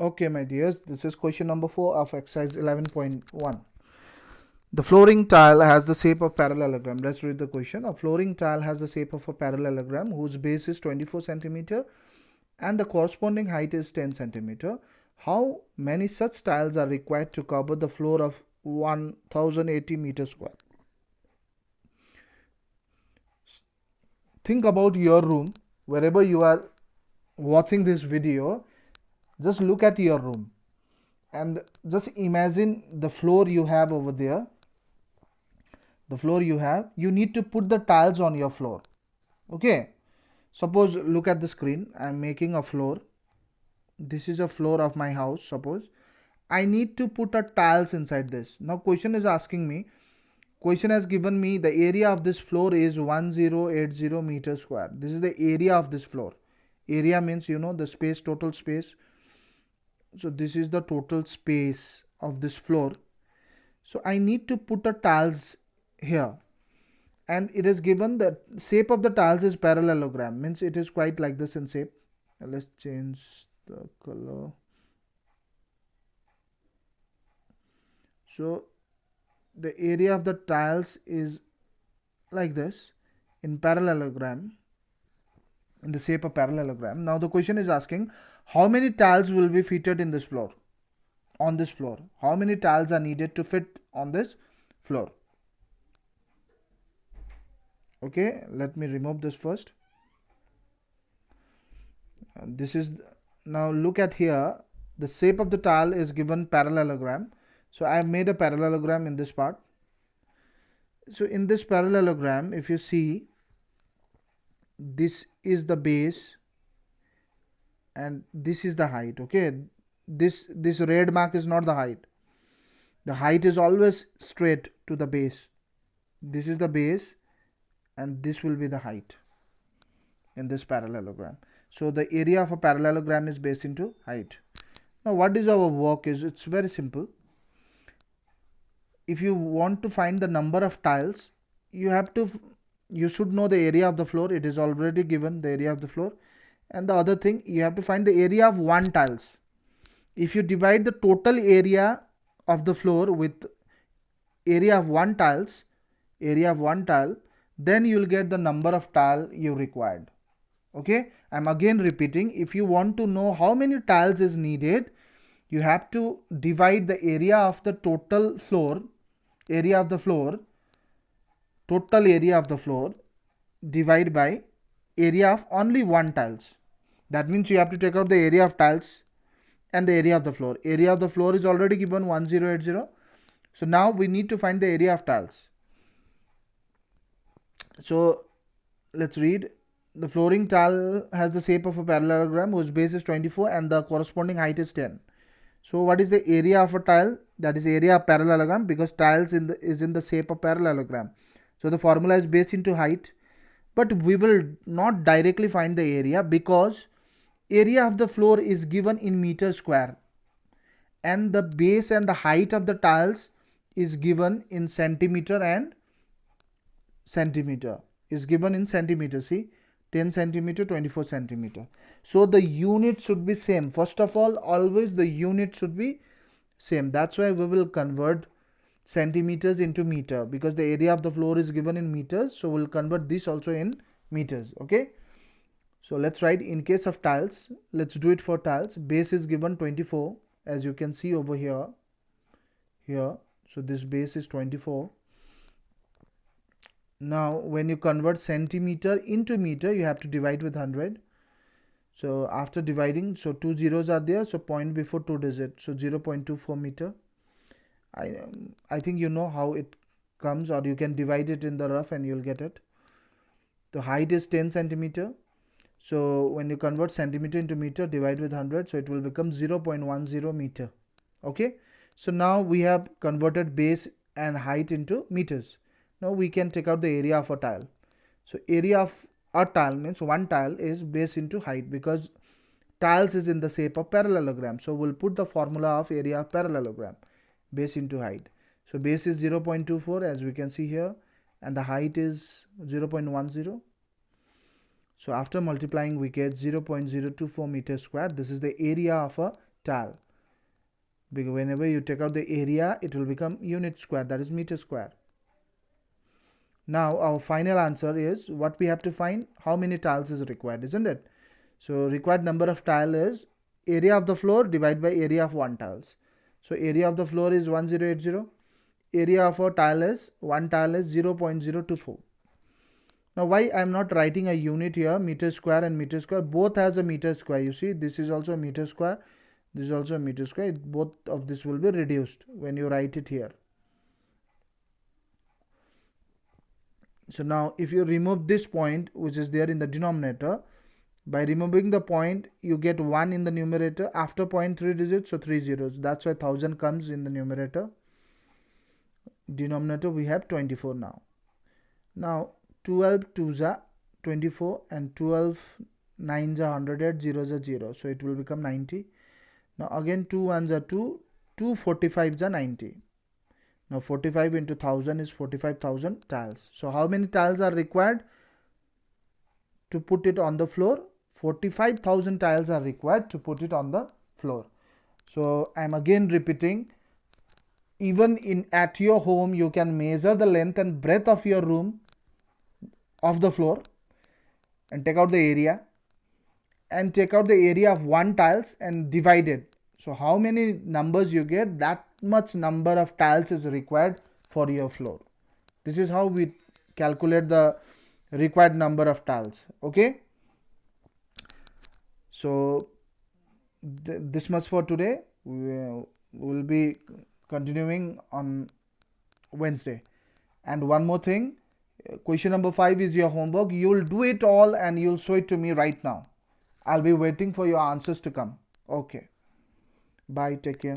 Okay, my dears, this is question number 4 of exercise 11.1. The flooring tile has the shape of parallelogram. Let's read the question. A flooring tile has the shape of a parallelogram whose base is 24 centimeter and the corresponding height is 10 centimeter. How many such tiles are required to cover the floor of 1080 meters square? Think about your room, wherever you are watching this video. Just look at your room and just imagine the floor you have over there. You need to put the tiles on your floor. Okay, suppose, look at the screen. I'm making a floor. This is a floor of my house. Suppose I need to put a tiles inside this. Now question is asking me, question has given me the area of this floor is 1080 meters square. This is the area of this floor. Area means, the space, total space. So this is the total space of this floor. So I need to put a tiles here, and it is given the shape of the tiles is parallelogram, means it is quite like this in shape. Let's change the color. So the area of the tiles is like this in parallelogram, in the shape of parallelogram. Now the question is asking, how many tiles will be fitted in this floor, on this floor? How many tiles are needed to fit on this floor? Okay, let me remove this first. This is, now look at here, the shape of the tile is given parallelogram. So I have made a parallelogram in this part. So in this parallelogram, if you see, this is the base and this is the height. Okay, this red mark is not the height. The height is always straight to the base. This is the base and this will be the height in this parallelogram. So the area of a parallelogram is base into height. Now what is our work is, it's very simple. If you want to find the number of tiles, you should know the area of the floor. It is already given, the area of the floor. And the other thing, you have to find the area of one tiles. If you divide the total area of the floor with area of one tile, then you will get the number of tile you required. Okay, I'm again repeating, if you want to know how many tiles is needed, you have to divide the area of the total floor, total area of the floor, divide by area of only one tiles. That means you have to take out the area of tiles and the area of the floor. Area of the floor is already given 1080. So now we need to find the area of tiles. So let's read. The flooring tile has the shape of a parallelogram whose base is 24 and the corresponding height is 10. So what is the area of a tile? That is area of parallelogram, because tiles is in the shape of parallelogram. So the formula is base into height. But we will not directly find the area, because area of the floor is given in meter square and the base and the height of the tiles is given in centimeter and centimeter is given in centimeter. See, 10 centimeter, 24 centimeter. So the unit should be same. First of all, always the unit should be same. That's why we will convert centimeters into meter, because the area of the floor is given in meters. So we'll convert this also in meters. Okay, so let's write in case of tiles. Let's do it for tiles. Base is given 24, as you can see over here. So this base is 24. Now when you convert centimeter into meter, you have to divide with 100. So after dividing, so two zeros are there, so point before two digits, so 0.24 meter. I think you know how it comes, or you can divide it in the rough and you'll get it. The height is 10 centimeter. So when you convert centimeter into meter, divide with 100, so it will become 0.10 meter. Okay, so now we have converted base and height into meters. Now we can take out the area of a tile. So area of a tile means one tile is base into height, because tiles is in the shape of parallelogram. So we'll put the formula of area of parallelogram, base into height. So base is 0.24, as we can see here, and the height is 0.10. So after multiplying, we get 0.024 meters square. This is the area of a tile, because whenever you take out the area, it will become unit square, that is meter square. Now our final answer is what we have to find, how many tiles is required, isn't it? So required number of tile is area of the floor divided by area of one tiles. So area of the floor is 1080, area of a tile is one tile is 0.024. Now why I am not writing a unit here, meter square and meter square, both has a meter square. You see, this is also a meter square, this is also a meter square. Both of this will be reduced when you write it here. So now if you remove this point which is there in the denominator, by removing the point you get 1 in the numerator, after point 3 digits, so 3 zeros, that's why 1000 comes in the numerator. Denominator we have 24 now. Now 12 2s are 24 and 12 9s are 100, 0s are 0, so it will become 90. Now again 2 1s are 2, 2 45s are 90. Now 45 into 1000 is 45,000 tiles. So how many tiles are required to put it on the floor? 45,000 tiles are required to put it on the floor. So I am again repeating, even at your home you can measure the length and breadth of your room, of the floor, and take out the area and take out the area of one tiles and divide it. So how many numbers you get, that much number of tiles is required for your floor. This is how we calculate the required number of tiles. Okay, so this much for today. We will be continuing on Wednesday. And one more thing, question number 5 is your homework. You'll do it all and you'll show it to me right now. I'll be waiting for your answers to come. Okay, bye, take care.